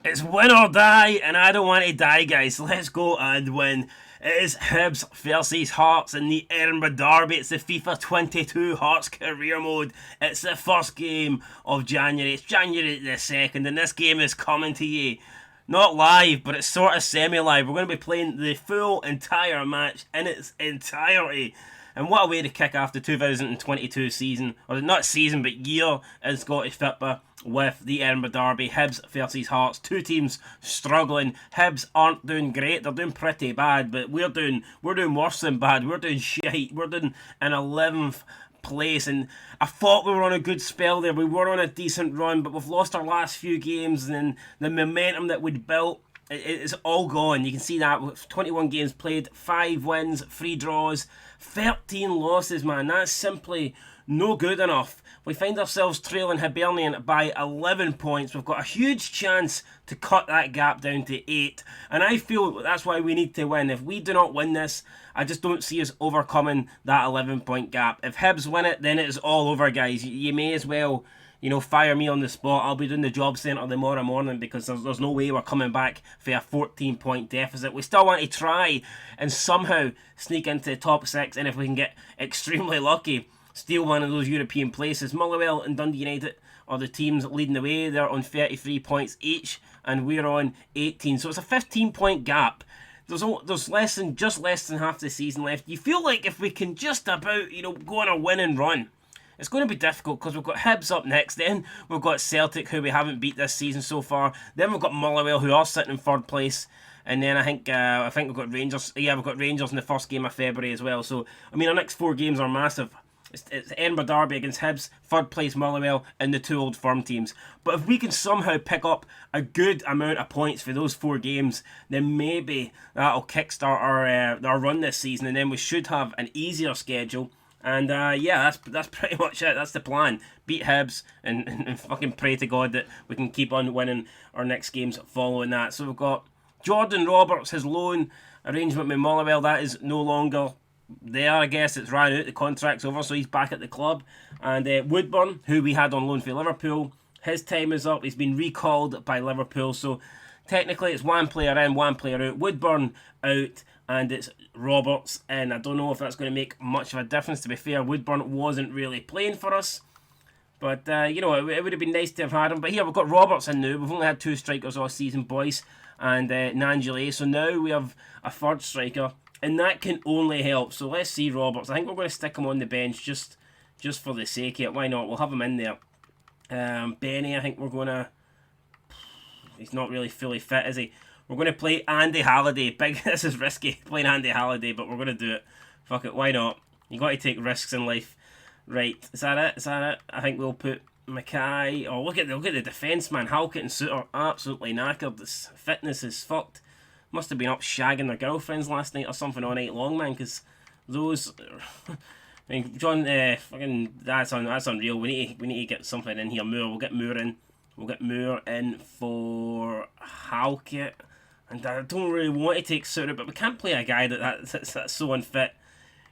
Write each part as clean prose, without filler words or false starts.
It's win or die, and I don't want to die, guys. Let's go and win. It is Hibs versus Hearts in the Edinburgh Derby. It's the FIFA 22 Hearts career mode. It's the first game of January. It's January the 2nd, and this game is coming to you. Not live, but it's sort of semi-live. We're going to be playing the full entire match in its entirety. And what a way to kick off the 2022 season, or not season, but year in Scottish football with the Edinburgh Derby. Hibs versus Hearts, two teams struggling. Hibs aren't doing great; they're doing pretty bad, but we're doing worse than bad. We're doing shite. We're doing an 11th place, and I thought we were on a good spell there. We were on a decent run, but we've lost our last few games, and then the momentum that we'd built. It's all gone. You can see that with 21 games played, 5 wins, 3 draws, 13 losses, man. That's simply no good enough. We find ourselves trailing Hibernian by 11 points. We've got a huge chance to cut that gap down to 8. And I feel that's why we need to win. If we do not win this, I just don't see us overcoming that 11-point gap. If Hibs win it, then it is all over, guys. You may as well, fire me on the spot. I'll be doing the job centre tomorrow morning because there's no way we're coming back for a 14-point deficit. We still want to try and somehow sneak into the top 6, and if we can get extremely lucky, steal one of those European places. Motherwell and Dundee United are the teams leading the way. They're on 33 points each, and we're on 18. So it's a 15-point gap. There's just less than half the season left. You feel like if we can just about, go on a winning run, it's going to be difficult because we've got Hibs up next, then we've got Celtic, who we haven't beat this season so far, then we've got Motherwell, who are sitting in 3rd place, and then I think we've got Rangers. Yeah, we've got Rangers in the first game of February as well. So I mean, our next 4 games are massive. It's Edinburgh Derby against Hibs, 3rd place Motherwell, and the 2 Old Firm teams. But if we can somehow pick up a good amount of points for those 4 games, then maybe that'll kickstart our run this season, and then we should have an easier schedule. And yeah, that's pretty much it. That's the plan. Beat Hibs and fucking pray to God that we can keep on winning our next games following that. So we've got Jordan Roberts, his loan arrangement with Motherwell, that is no longer there, I guess. It's ran out, the contract's over, so he's back at the club. And Woodburn, who we had on loan for Liverpool, his time is up. He's been recalled by Liverpool, so technically it's 1 player in, 1 player out. Woodburn out, and it's Roberts in. I don't know if that's going to make much of a difference, to be fair. Woodburn wasn't really playing for us, but it would have been nice to have had him. But here we've got Roberts in now. We've only had 2 strikers all season, boys, and Nangeli. So now we have a 3rd striker, and that can only help. So let's see Roberts. I think we're going to stick him on the bench just for the sake of it. Why not? We'll have him in there. Benny, I think we're going to... He's not really fully fit, is he? We're going to play Andy Halliday. This is risky, playing Andy Halliday, but we're going to do it. Fuck it, why not? You got to take risks in life. Right, is that it? I think we'll put Mackay. Oh, look at the defence, man. Halkett and Suter absolutely knackered. This fitness is fucked. Must have been up shagging their girlfriends last night or something all night long, man, because those... I mean, John, fucking, that's unreal. We need to get something in here. We'll get Moore in. We'll get Moore in for Halkett. And I don't really want to take Suter, but we can't play a guy that's so unfit.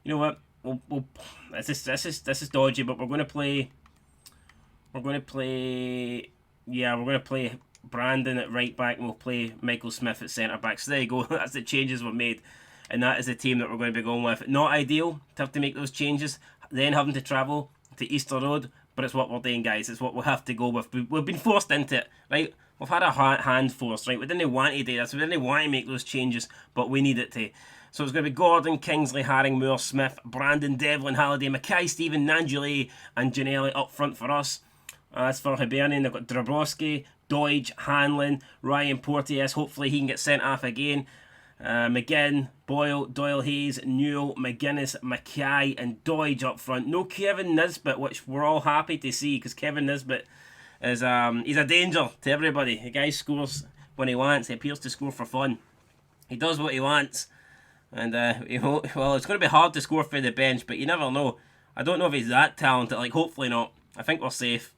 You know what? We'll this is dodgy, but we're going to play. We're going to play Brandon at right back, and we'll play Michael Smith at centre back. So there you go. That's the changes we've made, and that is the team that we're going to be going with. Not ideal to have to make those changes, then having to travel to Easter Road, but it's what we're doing, guys. It's what we'll have to go with. We've been forced into it, right? We've had a hand force, right? We didn't want to do this. We didn't want to make those changes, but we needed to. So it's going to be Gordon, Kingsley, Haring, Moore, Smith, Brandon, Devlin, Halliday, Mackay, Stephen, Nangeli, and Janelli up front for us. As for Hibernian, they've got Dabrowski, Doige, Hanlon, Ryan Porteous. Hopefully he can get sent off again. McGinn, Boyle, Doyle Hayes, Newell, McGuinness, Mackay, and Doige up front. No Kevin Nisbet, which we're all happy to see, because Kevin Nisbet is he's a danger to everybody. The guy scores when he wants. He appears to score for fun. He does what he wants, and well, it's going to be hard to score for the bench, but you never know. I don't know if he's that talented. Like, hopefully not. I think we're safe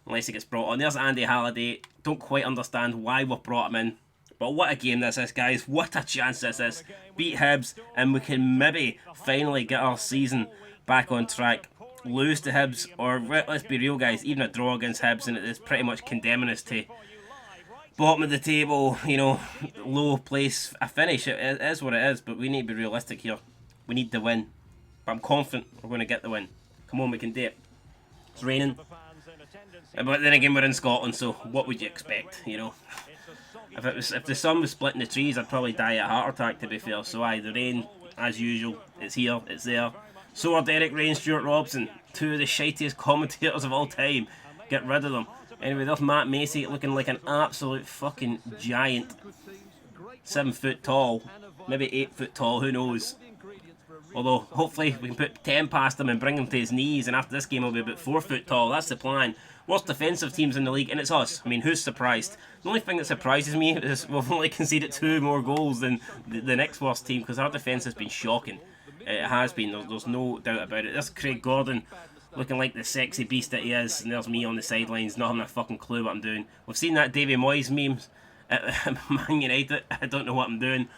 unless he gets brought on. There's Andy Halliday. Don't quite understand why we've brought him in, but what a game this is, guys. What a chance this is. Beat Hibs, and we can maybe finally get our season back on track. Lose to Hibs, or let's be real, guys, even a draw against Hibs, and it is pretty much condemning us to bottom of the table, you know, low place a finish. It is what it is, but we need to be realistic here. We need the win. But I'm confident we're going to get the win. Come on, we can do it. It's raining. But then again, we're in Scotland, so what would you expect, you know? If the sun was splitting the trees, I'd probably die of a heart attack, to be fair. So aye, the rain, as usual, it's here, it's there. So are Derek Ray and Stuart Robson, two of the shitiest commentators of all time. Get rid of them. Anyway, there's Matt Macy looking like an absolute fucking giant. 7 foot tall, maybe 8 foot tall, who knows. Although, hopefully, we can put 10 past him and bring him to his knees, and after this game he'll be about 4 foot tall. That's the plan. Worst defensive teams in the league, and it's us. I mean, who's surprised? The only thing that surprises me is we've only conceded 2 more goals than the next worst team, because our defence has been shocking. It has been, there's no doubt about it. There's Craig Gordon, looking like the sexy beast that he is, and there's me on the sidelines, not having a fucking clue what I'm doing. We've seen that Davy Moyes memes at Man United. I don't know what I'm doing.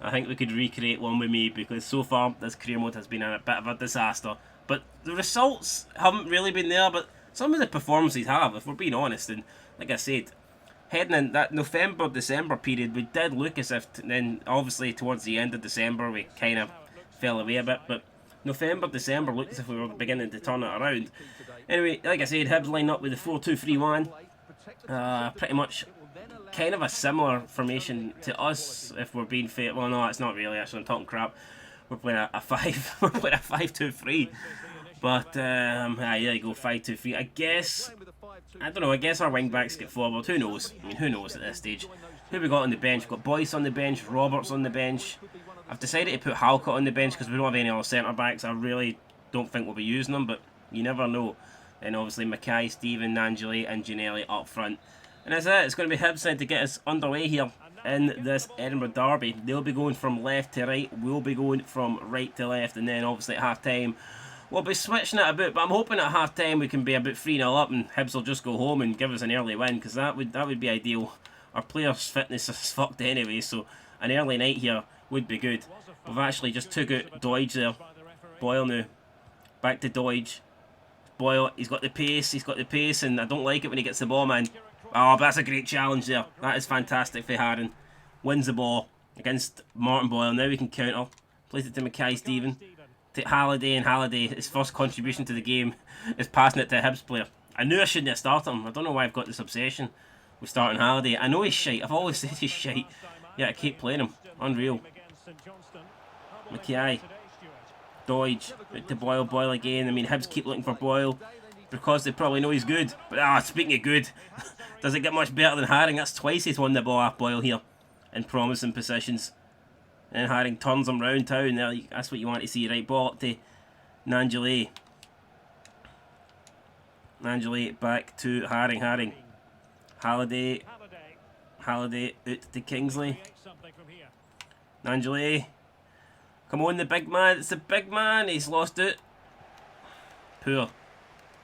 I think we could recreate one with me, because so far this career mode has been a bit of a disaster. But the results haven't really been there, but some of the performances have, if we're being honest. And like I said, heading in that November-December period, we did look as if, then obviously towards the end of December we kind of fell away a bit, but November-December looked as if we were beginning to turn it around. Anyway, like I said, Hibs line up with the 4-2-3-1. Pretty much kind of a similar formation to us, if we're being fair. Well, no, it's not really, actually, I'm talking crap. We're playing a 5, we're playing a 5-2-3. But, there you go, 5-2-3. I guess, I don't know, I guess our wing backs get forward. Who knows? I mean, who knows at this stage? Who we got on the bench? We've got Boyce on the bench, Roberts on the bench. I've decided to put Halcott on the bench because we don't have any other centre backs. I really don't think we'll be using them, but you never know. And obviously Mackay, Stephen, Nangeli and Ginnelly up front. And that's it. It's going to be Hibs side to get us underway here in this Edinburgh derby. They'll be going from left to right. We'll be going from right to left. And then obviously at half time we'll be switching it a bit. But I'm hoping at half time we can be a bit 3-0 up and Hibs will just go home and give us an early win, because that would be ideal. Our players' fitness is fucked anyway, so an early night here would be good. We've actually just took out Doidge there. Boyle now. Back to Doidge. Boyle, he's got the pace, and I don't like it when he gets the ball, man. Oh, but that's a great challenge there. That is fantastic for Harden. Wins the ball against Martin Boyle. Now we can counter. Plays it to Mackay Stephen. To Halliday, and Halliday, his first contribution to the game is passing it to a Hibs player. I knew I shouldn't have started him. I don't know why I've got this obsession with starting Halliday. I know he's shite. I've always said he's shite. Yeah, I keep playing him. Unreal. Mackay. Doidge. Out to Boyle. Boyle again. I mean, Hibs keep looking for Boyle because they probably know he's good. But, speaking of good, does it get much better than Haring? That's twice he's won the ball off Boyle here in promising positions. And Haring turns him round town. There, that's what you want to see. Right, ball up to Nangeli. Nangeli back to Haring. Haring. Halliday. Halliday out to Kingsley. Nangeli. Come on, the big man. It's the big man. He's lost it. Poor.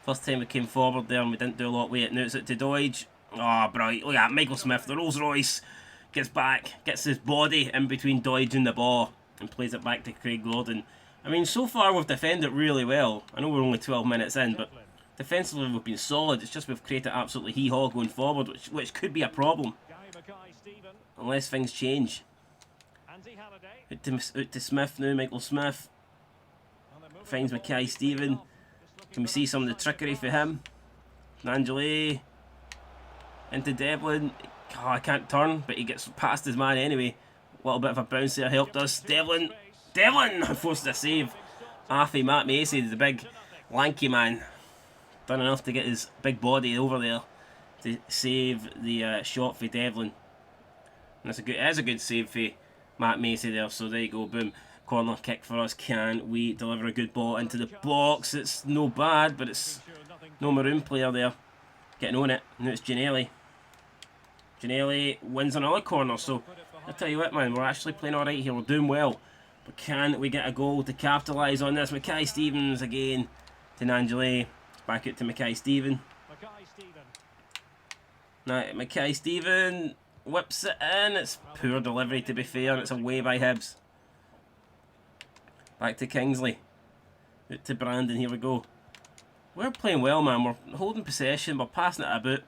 First time we came forward there and we didn't do a lot with it. Now it's out to Doidge. Oh, brilliant. Look at that. Michael Smith, the Rolls Royce. Gets back. Gets his body in between Doidge and the ball. And plays it back to Craig Gordon. I mean, so far we've defended really well. I know we're only 12 minutes in, but defensively we've been solid. It's just we've created absolutely hee-haw going forward, which could be a problem. Unless things change. Out to Smith now, Michael Smith. Finds Mackay Stephen. Can we see some of the trickery for him? Nangeli. Into Devlin. Oh, I can't turn, but he gets past his man anyway. A little bit of a bounce there helped us. Devlin. Devlin forced a save. Affy, Matt Macy, the big lanky man. Done enough to get his big body over there to save the shot for Devlin. And it is a good save for Matt Macy there, so there you go, boom. Corner kick for us. Can we deliver a good ball into the box? It's no bad, but it's no maroon player there getting on it. Now it's Ginnelly. Ginnelly wins another corner, so I tell you what, man, we're actually playing alright here. We're doing well. But can we get a goal to capitalise on this? Mackay Stevens again to Nangeli. Back out to Mackay Stephen. Now Mackay Stephen whips it in. It's poor delivery, to be fair, and it's away by Hibs. Back to Kingsley. Out to Brandon, here we go. We're playing well, man. We're holding possession, we're passing it about.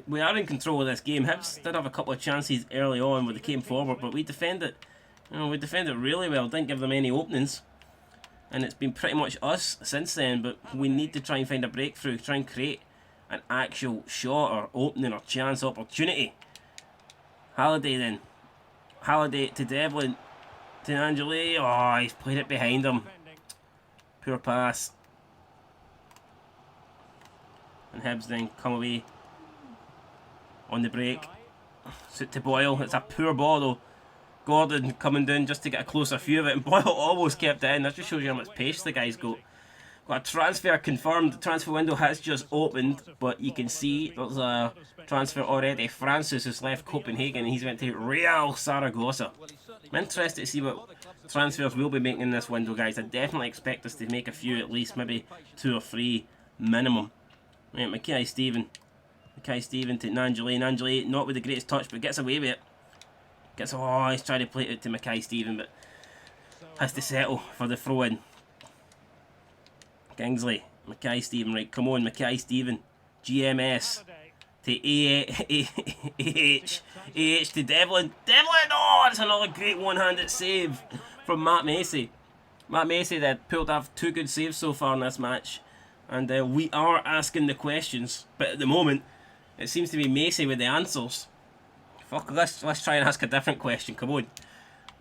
We are in control of this game. Hibs did have a couple of chances early on where they came forward, but we defended, we defended really well. Didn't give them any openings, and it's been pretty much us since then. But we need to try and find a breakthrough, try and create an actual shot or opening or chance opportunity. Halliday then, Halliday to Devlin, to Angeli. Oh, he's played it behind him. Poor pass. And Hibs then come away on the break. Suit to Boyle. It's a poor ball though. Gordon coming down just to get a closer view of it, and Boyle almost kept it in. That just shows you how much pace the guy's got. Got a transfer confirmed. The transfer window has just opened, but you can see there's a transfer already. Francis has left Copenhagen and he's went to Real Zaragoza. I'm interested to see what transfers we'll be making in this window, guys. I definitely expect us to make a few at least, maybe 2 or 3 minimum. Right, Mackay-Steven to Nangeli. Nangeli, not with the greatest touch, but gets away with it. Oh, he's trying to play it out to Mackay-Steven, but has to settle for the throw-in. Kingsley, Mackay-Steven, right, come on, Mackay-Steven. GMS to AH to Devlin. Devlin, oh, it's another great one-handed save from Matt Macy. Matt Macy, that pulled off 2 good saves so far in this match. And we are asking the questions, but at the moment, it seems to be Macy with the answers. Fuck, let's try and ask a different question, come on.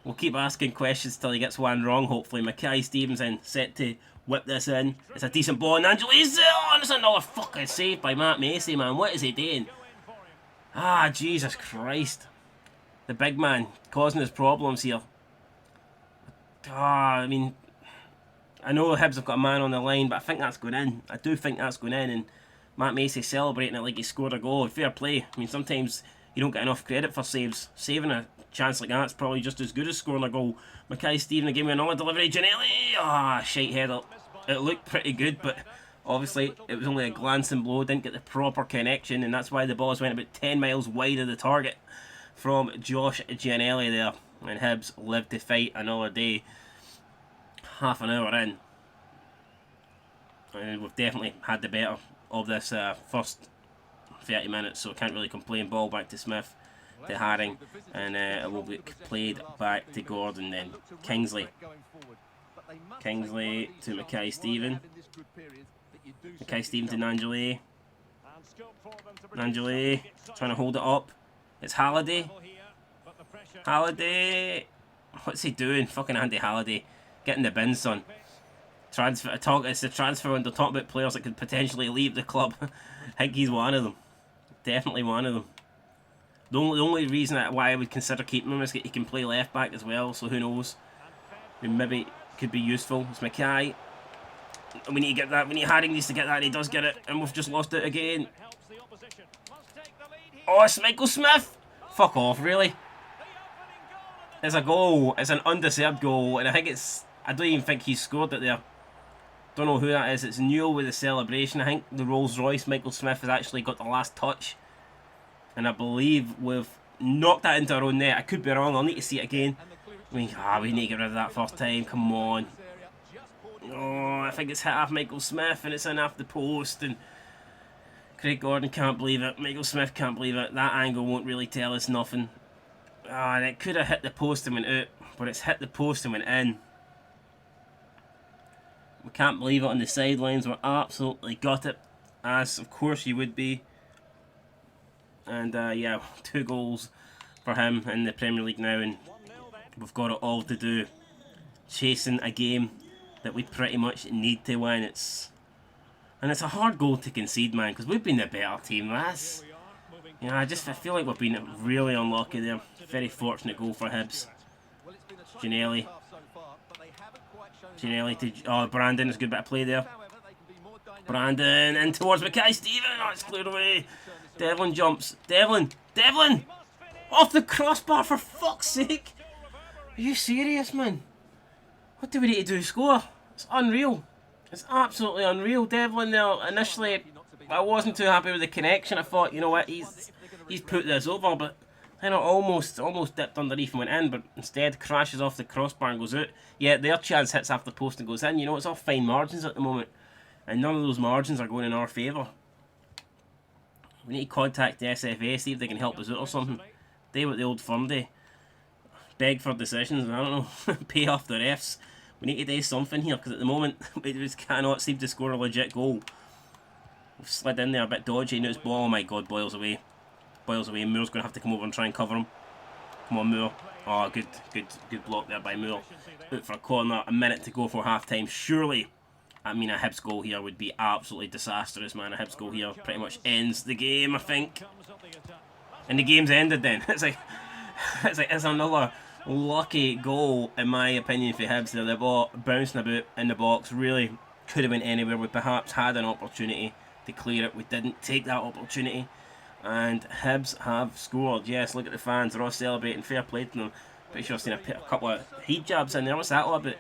We'll keep asking questions till he gets one wrong, hopefully. Mackay-Stevens in, set to whip this in. It's a decent ball, and Angeli's on. It's another fucking save by Matt Macy, man. What is he doing? Ah, Jesus Christ. The big man causing his problems here. Ah, I mean, I know Hibs have got a man on the line, but I think that's going in. I do think that's going in, and Matt Macy celebrating it like he scored a goal. Fair play. I mean, sometimes you don't get enough credit for saves. Saving a chance like that's probably just as good as scoring a goal. Mackay-Steven gave me another delivery. Janelli! Ah, shite header. It looked pretty good, but obviously it was only a glancing blow. Didn't get the proper connection, and that's why the balls went about 10 miles wide of the target from Josh Gianelli there. And Hibs lived to fight another day. Half an hour in. And we've definitely had the better of this first 30 minutes, so can't really complain. Ball back to Smith, to Haring, and it will be played back to Gordon then. Kingsley to Mackay-Steven. Mackay-Steven to Nangeli. Nangeli trying to hold it up. It's Halliday. Halliday. What's he doing? Fucking Andy Halliday. Getting the bin, son. It's the transfer window. Talk about players that could potentially leave the club. I think he's one of them. Definitely one of them. The only reason why I would consider keeping him is that he can play left back as well, so who knows. I mean, maybe could be useful. It's Mackay. We need to get that. We need Haring needs to get that, and he does get it, and we've just lost it again. Oh, it's Michael Smith! Fuck off, really? It's a goal. It's an undeserved goal, and I think it's... I don't even think he scored it there. Don't know who that is. It's Newell with the celebration. I think the Rolls Royce, Michael Smith, has actually got the last touch. And I believe we've knocked that into our own net. I could be wrong. I'll need to see it again. We need to get rid of that first time. Come on. Oh, I think it's hit off Michael Smith and it's in off the post. And Craig Gordon can't believe it. Michael Smith can't believe it. That angle won't really tell us nothing. And it could have hit the post and went out. But it's hit the post and went in. We can't believe it on the sidelines. We're absolutely got it. As of course you would be. And yeah, 2 goals for him in the Premier League now, and we've got it all to do. Chasing a game that we pretty much need to win. It's a hard goal to concede, man, because we've been the better team. That's, you know, I feel like we've been really unlucky there. Very fortunate goal for Hibs. Janelli to Brandon. It's a good bit of play there. Brandon in towards Mackay-Steven. Oh, it's cleared away. Devlin jumps. Devlin! Off the crossbar, for fuck's sake! Are you serious, man? What do we need to do? Score? It's unreal. It's absolutely unreal. Devlin there, initially, I wasn't too happy with the connection. I thought, you know what, he's put this over, but I know almost dipped underneath and went in, but instead crashes off the crossbar and goes out. Yeah, their chance hits off the post and goes in. You know, it's all fine margins at the moment, and none of those margins are going in our favour. We need to contact the SFA, see if they can help us out or something. They what the old firm do. Beg for decisions, I don't know, pay off the refs. We need to do something here, because at the moment, we just cannot seem to score a legit goal. We've slid in there a bit dodgy, now it's ball, oh my god, Boyle's away. Boyle's away, Moore's going to have to come over and try and cover him. Come on, Moore. Oh, good block there by Moore. Out for a corner, a minute to go for half time. Surely, I mean, a Hibs goal here would be absolutely disastrous, man. A Hibs goal here pretty much ends the game, I think. And the game's ended then. It's another lucky goal, in my opinion, for Hibs there. The ball bouncing about in the box really could have went anywhere. We perhaps had an opportunity to clear it. We didn't take that opportunity. And Hibs have scored. Yes, look at the fans. They're all celebrating. Fair play to them. Pretty sure I've seen a couple of hijabs in there. What's that all about?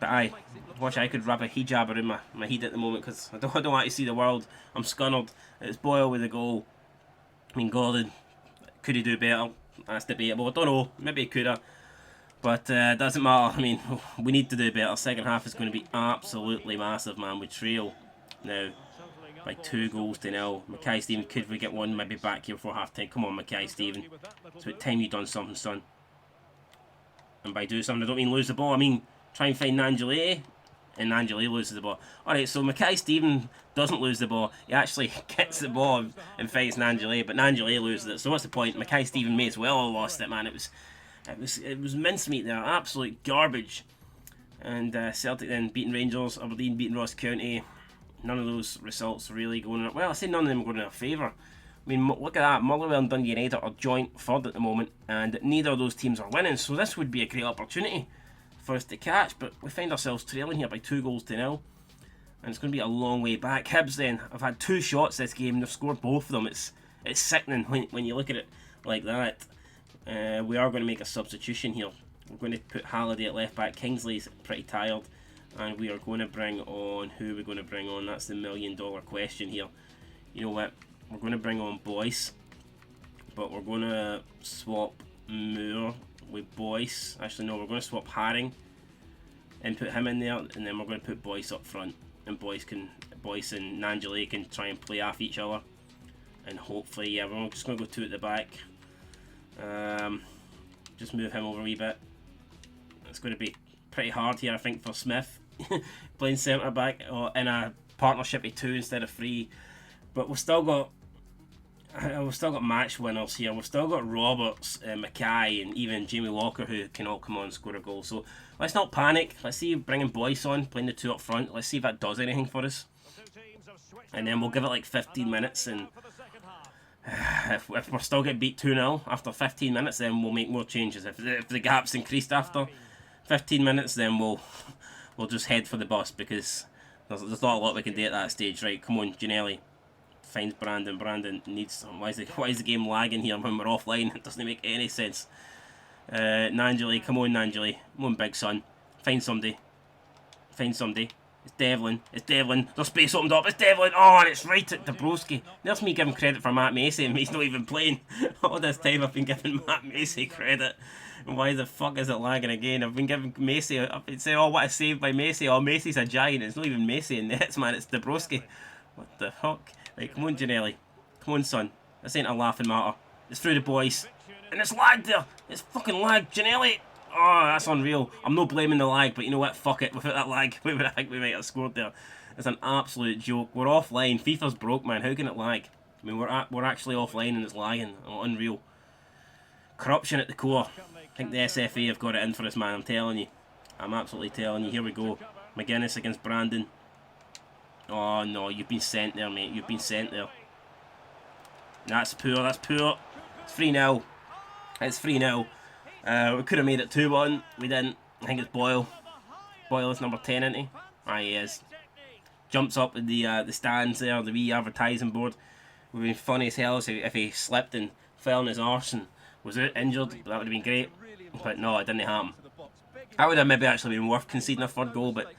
But I wish I could wrap a hijab around my head at the moment, because I don't want to see the world. I'm scunnered. It's Boyle with the goal. I mean, Gordon, could he do better? That's debatable. I don't know. Maybe he could have. But it doesn't matter. I mean, we need to do better. Second half is going to be absolutely massive, man. We trail now by 2-0. Mackay-Steven, could we get one maybe back here before half time? Come on, Mackay-Steven. It's about time you done something, son. And by do something, I don't mean lose the ball. I mean try and find Nangelay. And Nangelay loses the ball. Alright, so Mackay-Steven doesn't lose the ball. He actually gets the ball and fights Nangelay, but Nangelay loses it. So what's the point? Mackay-Steven may as well have lost it, man. It was mincemeat there. Absolute garbage. And Celtic then beating Rangers. Aberdeen beating Ross County. None of those results really going in. Well, I say none of them going in our favour. I mean, look at that. Motherwell and Dundee United are joint third at the moment, and neither of those teams are winning. So this would be a great opportunity for us to catch, but we find ourselves trailing here by 2-0, and it's going to be a long way back. Hibs then, I've had 2 shots this game, and they've scored both of them. It's sickening when you look at it like that. We are going to make a substitution here. We're going to put Halliday at left back. Kingsley's pretty tired. And we are going to bring on, who are we going to bring on? That's the $1,000,000 question here. You know what? We're going to bring on Boyce. But we're going to swap Moore with Boyce. Actually, no, we're going to swap Haring and put him in there. And then we're going to put Boyce up front. And Boyce and Nangelay can try and play off each other. And hopefully, yeah, we're just going to go 2 at the back. Just move him over a wee bit. It's going to be pretty hard here, I think, for Smith playing centre back in a partnership of 2 instead of 3. But we've still got match winners here. We've still got Roberts, Mackay, and even Jamie Walker, who can all come on and score a goal. So let's not panic. Let's see bringing Boyce on, playing the 2 up front. Let's see if that does anything for us. And then we'll give it like 15 minutes, and if we're still getting beat 2-0 after 15 minutes, then we'll make more changes. If the gap's increased after 15 minutes, then we'll just head for the bus, because there's not a lot we can do at that stage. Right, come on, Gianelli finds Brandon. Brandon needs some. Why is the game lagging here when we're offline? It doesn't make any sense. Nangelay, come on, Nangelay. Come on, big son. Find somebody. It's Devlin. There's space opened up. It's Devlin. Oh, and it's right at Dabrowski. There's me giving credit for Matt Macy, and he's not even playing. All this time I've been giving Matt Macy credit. And why the fuck is it lagging again? I've been giving Macy. I've been saying, oh, what a save by Macy. Oh, Macy's a giant. It's not even Macy in nets, man. It's Dabrowski. What the fuck? Right, come on, Gianelli. Come on, son. This ain't a laughing matter. It's through the boys. And it's lagged there. It's fucking lagged. Gianelli. Oh, that's unreal. I'm not blaming the lag, but you know what? Fuck it. Without that lag, I think we might have scored there. It's an absolute joke. We're offline. FIFA's broke, man. How can it lag? I mean, we're actually offline and it's lagging. Oh, unreal. Corruption at the core. I think the SFA have got it in for us, man. I'm telling you. I'm absolutely telling you. Here we go. McGuinness against Brandon. Oh, no. You've been sent there, mate. You've been sent there. That's poor. That's poor. It's 3-0. It's 3-0. We could have made it 2-1. We didn't. I think it's Boyle. Boyle is number 10, isn't he? Ah, he is. Jumps up in the stands there, the wee advertising board. It would have been funny as hell if he slipped and fell on his arse and was out injured. That would have been great. But no, it didn't happen. That would have maybe actually been worth conceding a 3rd goal, but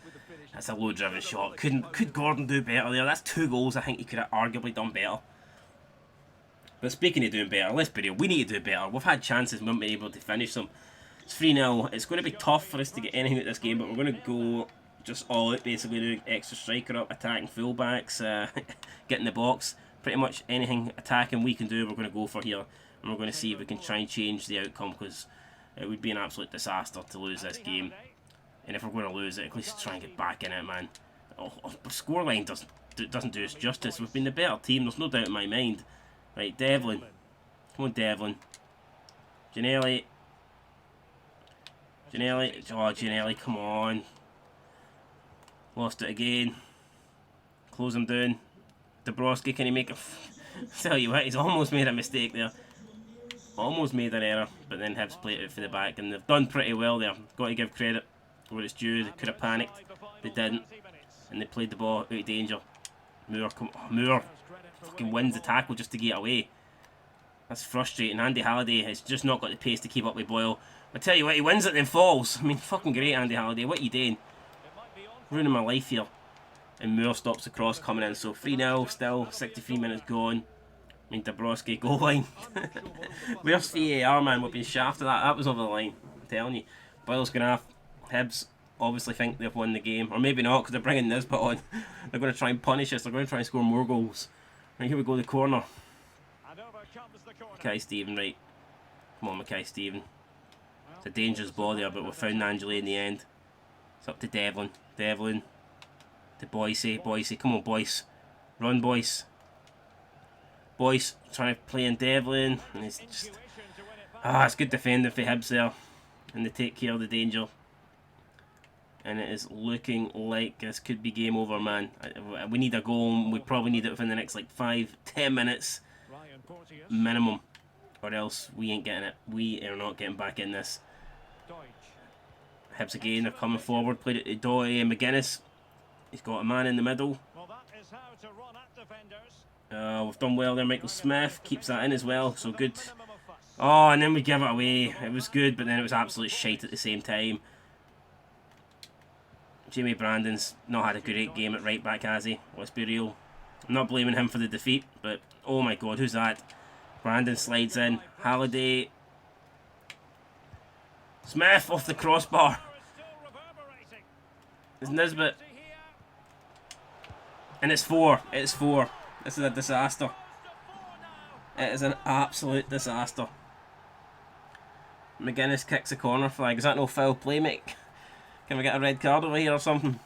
that's a low-driven shot. Could Gordon do better there? That's 2 goals. I think he could have arguably done better. But speaking of doing better, let's be real, we need to do better. We've had chances, we haven't been able to finish them. It's 3-0. It's going to be tough for us to get anything out of this game, but we're going to go just all out basically, do extra striker up, attacking fullbacks, get in the box. Pretty much anything attacking we can do, we're going to go for here. And we're going to see if we can try and change the outcome, because it would be an absolute disaster to lose this game. And if we're going to lose it, at least try and get back in it, man. The scoreline doesn't do us justice. We've been the better team, there's no doubt in my mind. Right, Devlin. Come on, Devlin. Gianelli. Gianelli. Oh, Gianelli, come on. Lost it again. Close him down. Dabrowski, can he make a... Tell you what, he's almost made a mistake there. Almost made an error, but then Hibs played it out for the back, and they've done pretty well there. Got to give credit where it's due. They could have panicked. They didn't. And they played the ball out of danger. Moore, Moore fucking wins the tackle just to get away. That's frustrating. Andy Halliday has just not got the pace to keep up with Boyle. I tell you what, he wins it and then falls. I mean, fucking great, Andy Halliday. What are you doing? Ruining my life here. And Moore stops the cross coming in. So 3-0 still, 63 minutes gone. I mean, Dabrowski, goal line. Where's VAR, man? We've been shafted. That was over the line. I'm telling you. Boyle's going to have... Hibs obviously think they've won the game. Or maybe not, because they're bringing Nisbet on. They're going to try and punish us. They're going to try and score more goals. Right, here we go, the corner. Mackay Steven, right. Come on, Mackay Steven. It's a dangerous ball there, but we found Angeli in the end. It's up to Devlin. Devlin. To Boyce. Boyce. Come on, Boyce. Run, Boyce. Boyce trying to play in Devlin. And it's just... it's good defending for Hibs there. And they take care of the danger. And it is looking like this could be game over, man. We need a goal. We probably need it within the next, like, 5-10 minutes. Minimum. Or else we ain't getting it. We are not getting back in this. Hibs again, they're coming forward. Played it to Doy and McGuinness. He's got a man in the middle. We've done well there. Michael Smith keeps that in as well. So good. Oh, and then we give it away. It was good, but then it was absolute shite at the same time. Jamie Brandon's not had a great game at right back, has he? Let's be real. I'm not blaming him for the defeat, but oh my god, who's that? Brandon slides in. Halliday. Smith off the crossbar. It's Nisbet. And it's 4. It's 4. This is a disaster. It is an absolute disaster. McGuinness kicks a corner flag. Is that no foul play, mate? Can we get a red card over here or something?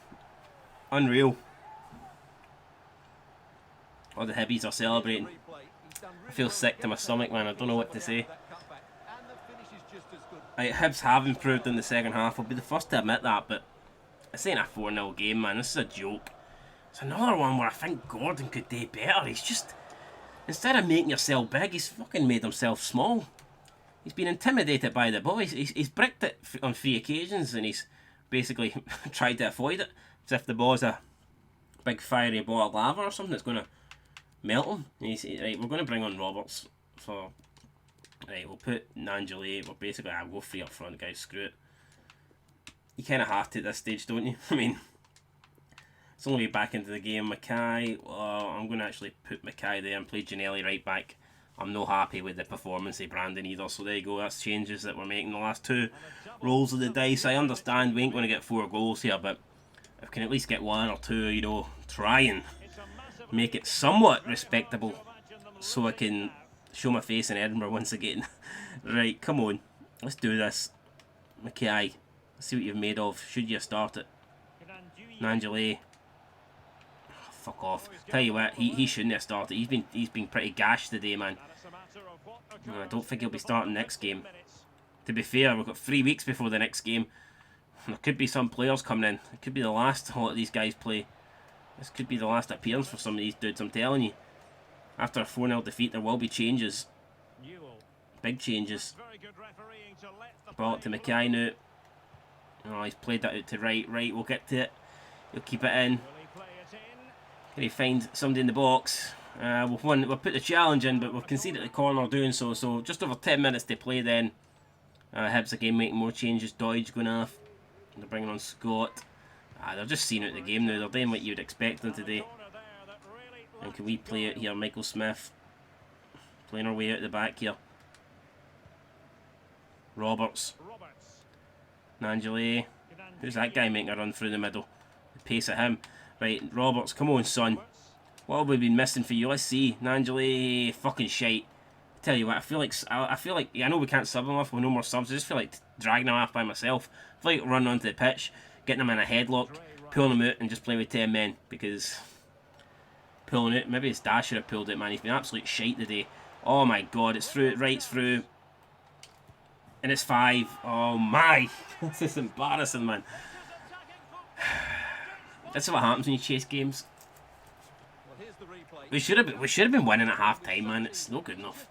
Unreal. Oh, the Hibbies are celebrating. I feel sick to my stomach, man. I don't know what to say. Hibs have improved in the second half. I'll be the first to admit that, but this ain't a 4-0 game, man. This is a joke. It's another one where I think Gordon could do better. He's just... Instead of making yourself big, he's fucking made himself small. He's been intimidated by the boys. He's bricked it on 3 occasions, and he's basically tried to avoid it. As if the ball's a big fiery ball of lava or something that's going to melt him. And he's right, we're going to bring on Roberts for... Right, we'll put Angeli. We're basically, I'll go 3 up front, guys. Screw it. You kind of have to at this stage, don't you? I mean... It's only back into the game. Mackay, I'm going to actually put Mackay there and play Gianelli right back. I'm not happy with the performance of Brandon either. So there you go. That's changes that we're making the last 2 rolls of the dice. I understand we ain't going to get 4 goals here, but if we can at least get 1 or 2, you know, try and make it somewhat respectable so I can show my face in Edinburgh once again. Right, come on. Let's do this. Mackay, let's see what you've made of. Should you start it? Angeli. Fuck off. Tell you what, he shouldn't have started. He's been pretty gashed today, man. I don't think he'll be starting next game. To be fair, we've got 3 weeks before the next game. There could be some players coming in. It could be the last a lot of these guys play. This could be the last appearance for some of these dudes, I'm telling you. After a 4-0 defeat, there will be changes. Big changes. Ball it to Mackay now. Oh, he's played that out to right. Right, we'll get to it. He'll keep it in. Can he find somebody in the box? We've put the challenge in, but we've conceded the corner doing so. So just over 10 minutes to play then. Hibs again making more changes. Doidge going off. They're bringing on Scott. They're just seeing out the game now. They're doing what you'd expect them to do. And can we play it here? Michael Smith. Playing our way out the back here. Roberts. Angeli. Who's that guy making a run through the middle? pace at him. Right, Roberts, come on, son. What have we been missing for you? Let's see. Nangeli, fucking shite. Tell you what, I feel like I know we can't sub him off with no more subs. I just feel like dragging him off by myself. I feel like running onto the pitch, getting him in a headlock, pulling him out, and just playing with 10 men, because pulling it, maybe his dad should have pulled it, man. He's been absolute shite today. Oh my god, it's through, right through. And it's 5. Oh my. This is embarrassing, man. This is what happens when you chase games. We should have been winning at half time, man. It's not good enough.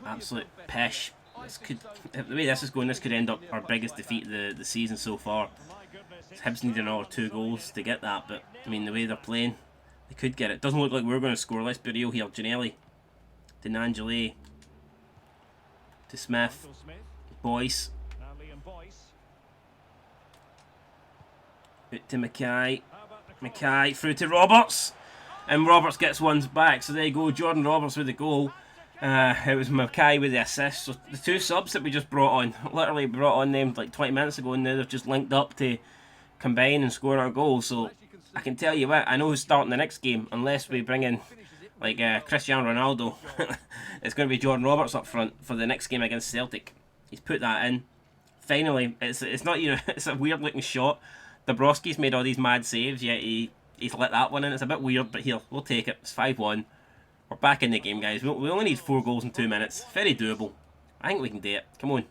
Absolute pish. The way this is going, this could end up our biggest defeat of the season so far. Hibs need another 2 goals to get that, but I mean, the way they're playing, they could get it. Doesn't look like we're going to score. Let's be real here. Janelli to Nangeli to Smith. Boyce. Out to Mackay. Mackay through to Roberts. And Roberts gets one back. So there you go. Jordan Roberts with the goal. It was Mackay with the assist. So the 2 subs that we just brought on, literally brought on them like 20 minutes ago, and now they've just linked up to combine and score our goal. So I can tell you what, I know who's starting the next game, unless we bring in like Cristiano Ronaldo. It's going to be Jordan Roberts up front for the next game against Celtic. He's put that in. Finally, it's not, you know, it's a weird looking shot. Dabrowski's made all these mad saves, yet he's let that one in. It's a bit weird, but here, we'll take it. It's 5-1. We're back in the game, guys. We only need 4 goals in 2 minutes. Very doable. I think we can do it. Come on.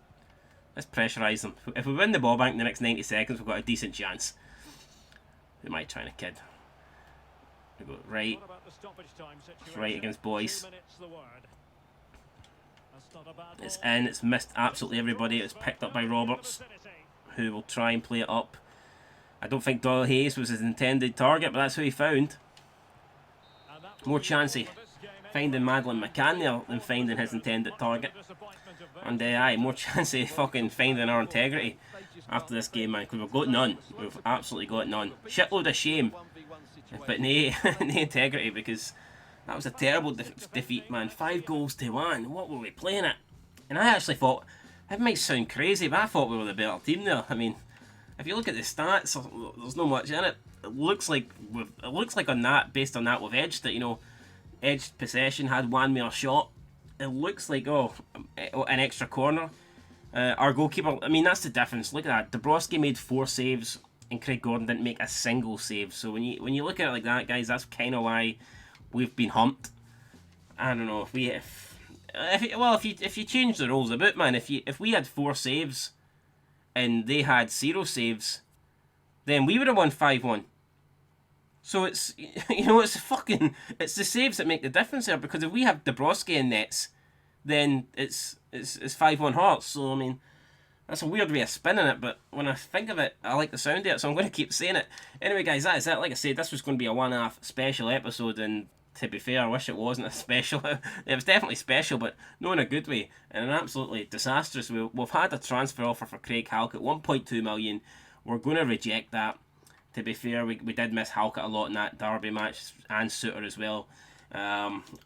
Let's pressurise them. If we win the ball back in the next 90 seconds, we've got a decent chance. Who am I trying to kid? We go right. Right against Boyce. It's in. It's missed absolutely everybody. It's picked up by Roberts, who will try and play it up. I don't think Doyle Hayes was his intended target, but that's who he found. More chancy finding Madeline McCann there than finding his intended target. And aye, more chancy fucking finding our integrity after this game, man, because we've got none. We've absolutely got none. Shitload of shame, but no integrity, because that was a terrible defeat, man. 5 goals to 1. What were we playing at? And I actually thought, it might sound crazy, but I thought we were the better team there. I mean, if you look at the stats, there's not much in it. It looks like on that, based on that, we've edged it. You know, edged possession, had 1 more shot. It looks like an extra corner. Our goalkeeper, I mean, that's the difference. Look at that. Dabrowski made 4 saves, and Craig Gordon didn't make a single save. So when you look at it like that, guys, that's kind of why we've been humped. I don't know if you change the roles a bit, man. If we had 4 saves and they had 0 saves, then we would have won 5-1. So it's, you know, it's the saves that make the difference there, because if we have Dabrowski in nets, then it's 5-1 Hearts. So I mean, that's a weird way of spinning it, but when I think of it, I like the sound of it, so I'm going to keep saying it. Anyway, guys, that is it. Like I said, this was going to be a one-off special episode, and to be fair, I wish it wasn't a special. It was definitely special, but not in a good way, in an absolutely disastrous way. We've had a transfer offer for Craig Halkett, 1.2 million. We're going to reject that. To be fair, we did miss Halkett a lot in that derby match, and Suter as well.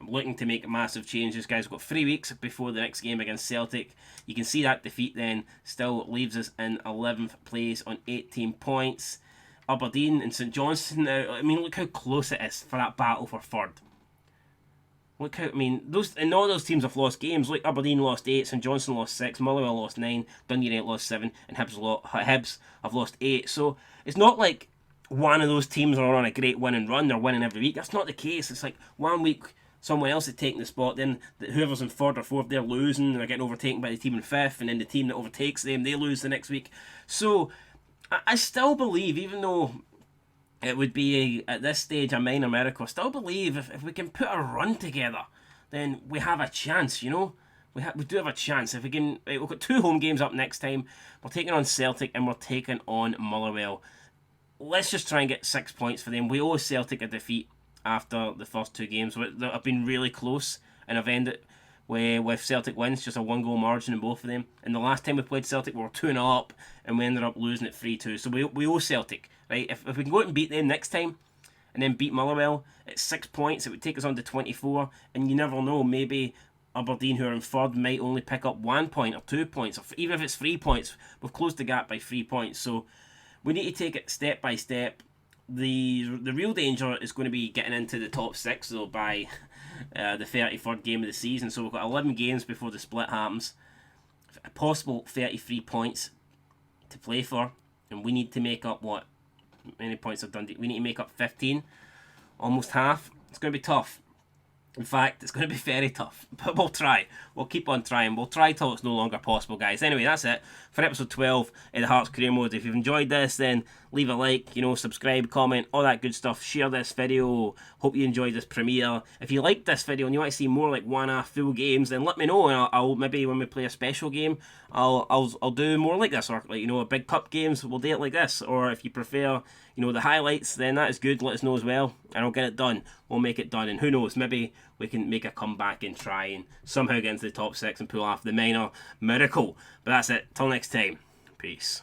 Looking to make massive changes, guys. We've got 3 weeks before the next game against Celtic. You can see that defeat then still leaves us in 11th place on 18 points. Aberdeen and St Johnstone now, I mean, look how close it is for that battle for third. Look how, I mean, all those teams have lost games. Like Aberdeen lost 8, St Johnstone lost 6, Motherwell lost 9, Dundee United lost 7, and Hibs have lost 8. So it's not like one of those teams are on a great winning run, they're winning every week. That's not the case. It's like 1 week someone else is taking the spot, then whoever's in 3rd or 4th, they're losing, and they're getting overtaken by the team in 5th, and then the team that overtakes them, they lose the next week. So I still believe, even though it would be at this stage a minor miracle, I still believe if we can put a run together, then we have a chance, you know. We do have a chance. If we can, we've got 2 home games up next time. We're taking on Celtic and we're taking on Motherwell. Let's just try and get 6 points for them. We owe Celtic a defeat after the first 2 games. They've been really close, and have ended with Celtic wins, just a 1-goal margin in both of them. And the last time we played Celtic, we were 2-0 up, and we ended up losing it 3-2. So we owe Celtic, right? If we can go out and beat them next time, and then beat Motherwell, it's 6 points. It would take us on to 24, and you never know, maybe Aberdeen, who are in third, might only pick up 1 point or 2 points, or even if it's 3 points, we've closed the gap by 3 points. So we need to take it step by step. The real danger is going to be getting into the top 6 though by the 33rd game of the season. So we've got 11 games before the split happens, a possible 33 points to play for, and we need to make up what many points have Dundee. We need to make up 15, almost half. It's going to be tough. In fact, it's going to be very tough, but we'll try. We'll keep on trying. We'll try till it's no longer possible, guys. Anyway, that's it for episode 12 in the Hearts Career Mode. If you've enjoyed this, then leave a like, subscribe, comment, all that good stuff. Share this video. Hope you enjoyed this premiere. If you liked this video and you want to see more like one-half full games, then let me know, and I'll maybe when we play a special game, I'll do more like this, or like a big cup games, we'll do it like this. Or if you prefer, the highlights, then that is good. Let us know as well, and I'll get it done. We'll make it done, and who knows, maybe we can make a comeback and try and somehow get into the top 6 and pull off the minor miracle. But that's it. Till next time. Peace.